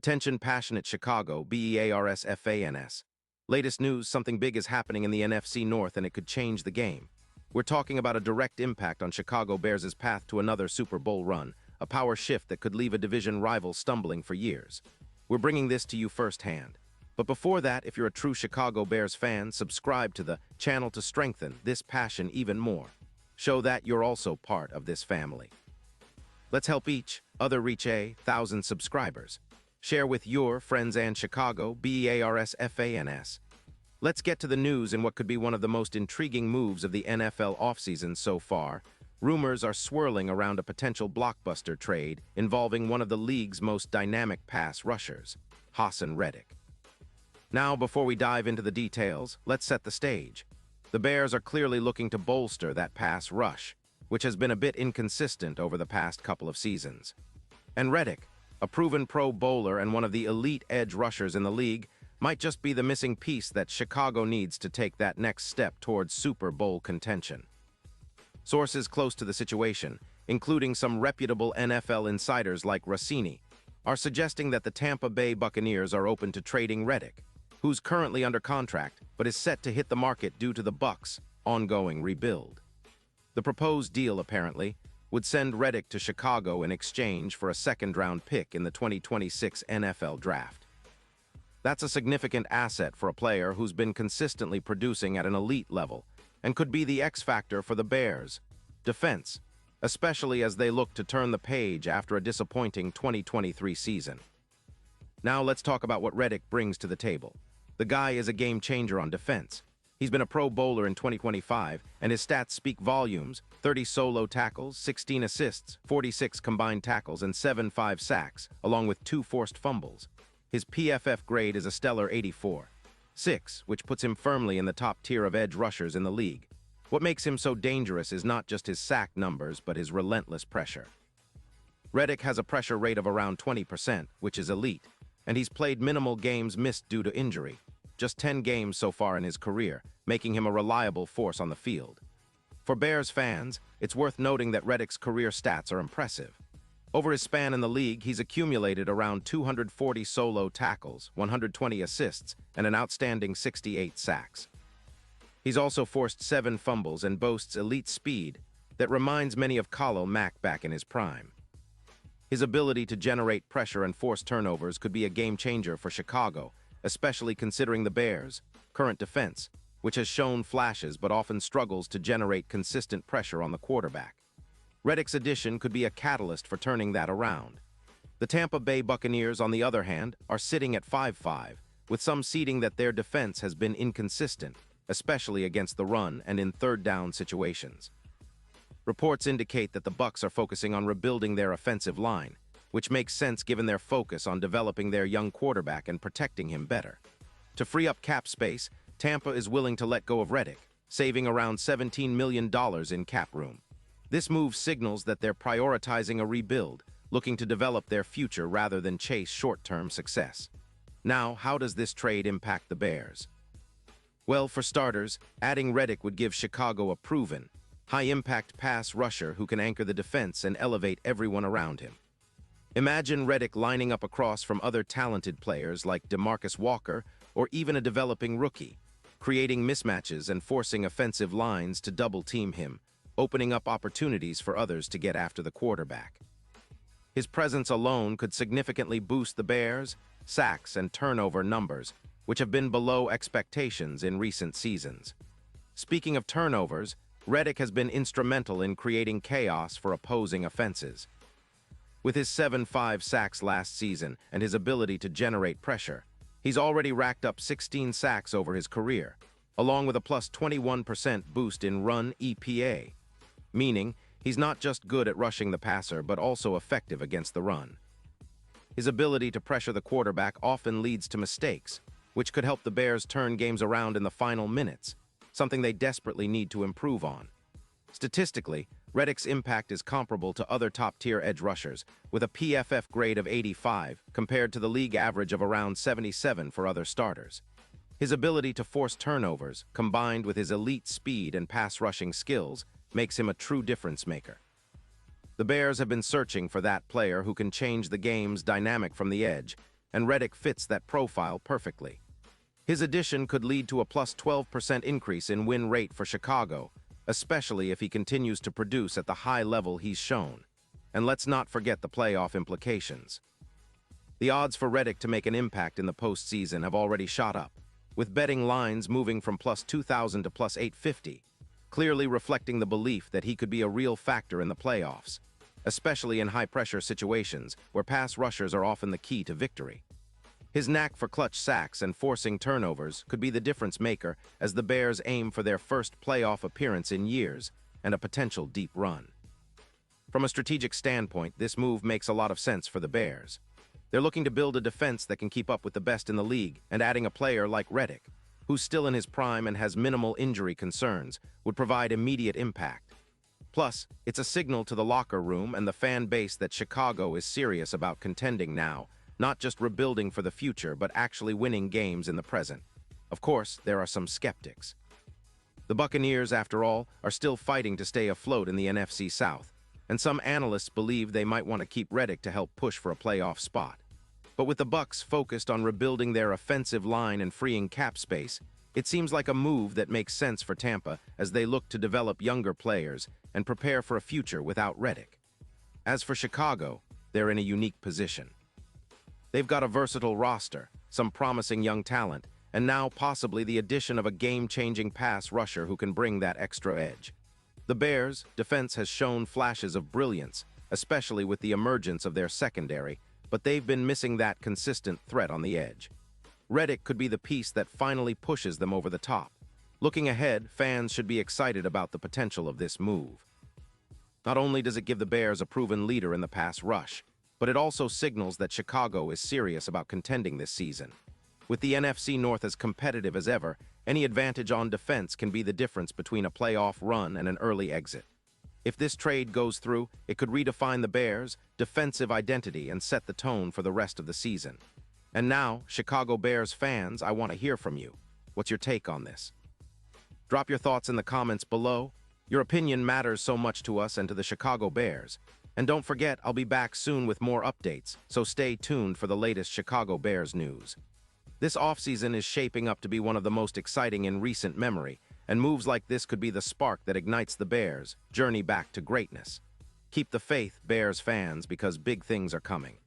Attention passionate Chicago, Bears fans. Latest news, something big is happening in the NFC North and it could change the game. We're talking about a direct impact on Chicago Bears' path to another Super Bowl run, a power shift that could leave a division rival stumbling for years. We're bringing this to you firsthand. But before that, if you're a true Chicago Bears fan, subscribe to the channel to strengthen this passion even more. Show that you're also part of this family. Let's help each other reach 1,000 subscribers. Share with your friends and Chicago, Bears fans. Let's get to the news in what could be one of the most intriguing moves of the NFL offseason so far. Rumors are swirling around a potential blockbuster trade involving one of the league's most dynamic pass rushers, Haason Reddick. Now, before we dive into the details, let's set the stage. The Bears are clearly looking to bolster that pass rush, which has been a bit inconsistent over the past couple of seasons. And Reddick, a proven Pro Bowler and one of the elite edge rushers in the league, might just be the missing piece that Chicago needs to take that next step towards Super Bowl contention. Sources close to the situation, including some reputable NFL insiders like Rossini, are suggesting that the Tampa Bay Buccaneers are open to trading Reddick, who's currently under contract but is set to hit the market due to the Bucs' ongoing rebuild. The proposed deal, apparently, would send Reddick to Chicago in exchange for a second-round pick in the 2026 NFL Draft. That's a significant asset for a player who's been consistently producing at an elite level and could be the X-factor for the Bears' defense, especially as they look to turn the page after a disappointing 2023 season. Now let's talk about what Reddick brings to the table. The guy is a game-changer on defense. He's been a Pro Bowler in 2025, and his stats speak volumes: 30 solo tackles, 16 assists, 46 combined tackles, and 7 sacks, along with 2 forced fumbles. His PFF grade is a stellar 84.6, which puts him firmly in the top tier of edge rushers in the league. What makes him so dangerous is not just his sack numbers, but his relentless pressure. Reddick has a pressure rate of around 20%, which is elite, and he's played minimal games missed due to injury. Just 10 games so far in his career, making him a reliable force on the field. For Bears fans, it's worth noting that Reddick's career stats are impressive. Over his span in the league, he's accumulated around 240 solo tackles, 120 assists, and an outstanding 68 sacks. He's also forced 7 fumbles and boasts elite speed that reminds many of Khalil Mack back in his prime. His ability to generate pressure and force turnovers could be a game-changer for Chicago, especially considering the Bears' current defense, which has shown flashes but often struggles to generate consistent pressure on the quarterback. Reddick's addition could be a catalyst for turning that around. The Tampa Bay Buccaneers, on the other hand, are sitting at 5-5, with some citing that their defense has been inconsistent, especially against the run and in third-down situations. Reports indicate that the Bucs are focusing on rebuilding their offensive line, which makes sense given their focus on developing their young quarterback and protecting him better. To free up cap space, Tampa is willing to let go of Reddick, saving around $17 million in cap room. This move signals that they're prioritizing a rebuild, looking to develop their future rather than chase short-term success. Now, how does this trade impact the Bears? Well, for starters, adding Reddick would give Chicago a proven, high-impact pass rusher who can anchor the defense and elevate everyone around him. Imagine Reddick lining up across from other talented players like DeMarcus Walker or even a developing rookie, creating mismatches and forcing offensive lines to double-team him, opening up opportunities for others to get after the quarterback. His presence alone could significantly boost the Bears' sacks and turnover numbers, which have been below expectations in recent seasons. Speaking of turnovers, Reddick has been instrumental in creating chaos for opposing offenses. With his 7 sacks last season and his ability to generate pressure, he's already racked up 16 sacks over his career, along with a plus 21% boost in run EPA, meaning he's not just good at rushing the passer but also effective against the run. His ability to pressure the quarterback often leads to mistakes, which could help the Bears turn games around in the final minutes, something they desperately need to improve on. Statistically, Reddick's impact is comparable to other top-tier edge rushers, with a PFF grade of 85 compared to the league average of around 77 for other starters. His ability to force turnovers, combined with his elite speed and pass-rushing skills, makes him a true difference-maker. The Bears have been searching for that player who can change the game's dynamic from the edge, and Reddick fits that profile perfectly. His addition could lead to a plus 12% increase in win rate for Chicago, especially if he continues to produce at the high level he's shown. And let's not forget the playoff implications. The odds for Reddick to make an impact in the postseason have already shot up, with betting lines moving from plus 2,000 to plus 850, clearly reflecting the belief that he could be a real factor in the playoffs, especially in high-pressure situations where pass rushers are often the key to victory. His knack for clutch sacks and forcing turnovers could be the difference maker as the Bears aim for their first playoff appearance in years and a potential deep run. From a strategic standpoint, this move makes a lot of sense for the Bears. They're looking to build a defense that can keep up with the best in the league, and adding a player like Reddick, who's still in his prime and has minimal injury concerns, would provide immediate impact. Plus, it's a signal to the locker room and the fan base that Chicago is serious about contending now, not just rebuilding for the future, but actually winning games in the present. Of course, there are some skeptics. The Buccaneers, after all, are still fighting to stay afloat in the NFC South, and some analysts believe they might want to keep Reddick to help push for a playoff spot. But with the Bucs focused on rebuilding their offensive line and freeing cap space, it seems like a move that makes sense for Tampa as they look to develop younger players and prepare for a future without Reddick. As for Chicago, they're in a unique position. They've got a versatile roster, some promising young talent, and now possibly the addition of a game-changing pass rusher who can bring that extra edge. The Bears' defense has shown flashes of brilliance, especially with the emergence of their secondary, but they've been missing that consistent threat on the edge. Reddick could be the piece that finally pushes them over the top. Looking ahead, fans should be excited about the potential of this move. Not only does it give the Bears a proven leader in the pass rush, but it also signals that Chicago is serious about contending this season. With the NFC North as competitive as ever, any advantage on defense can be the difference between a playoff run and an early exit. If this trade goes through, it could redefine the Bears' defensive identity and set the tone for the rest of the season. And now, Chicago Bears fans, I want to hear from you. What's your take on this? Drop your thoughts in the comments below. Your opinion matters so much to us and to the Chicago Bears. And don't forget, I'll be back soon with more updates, so stay tuned for the latest Chicago Bears news. This offseason is shaping up to be one of the most exciting in recent memory, and moves like this could be the spark that ignites the Bears' journey back to greatness. Keep the faith, Bears fans, because big things are coming.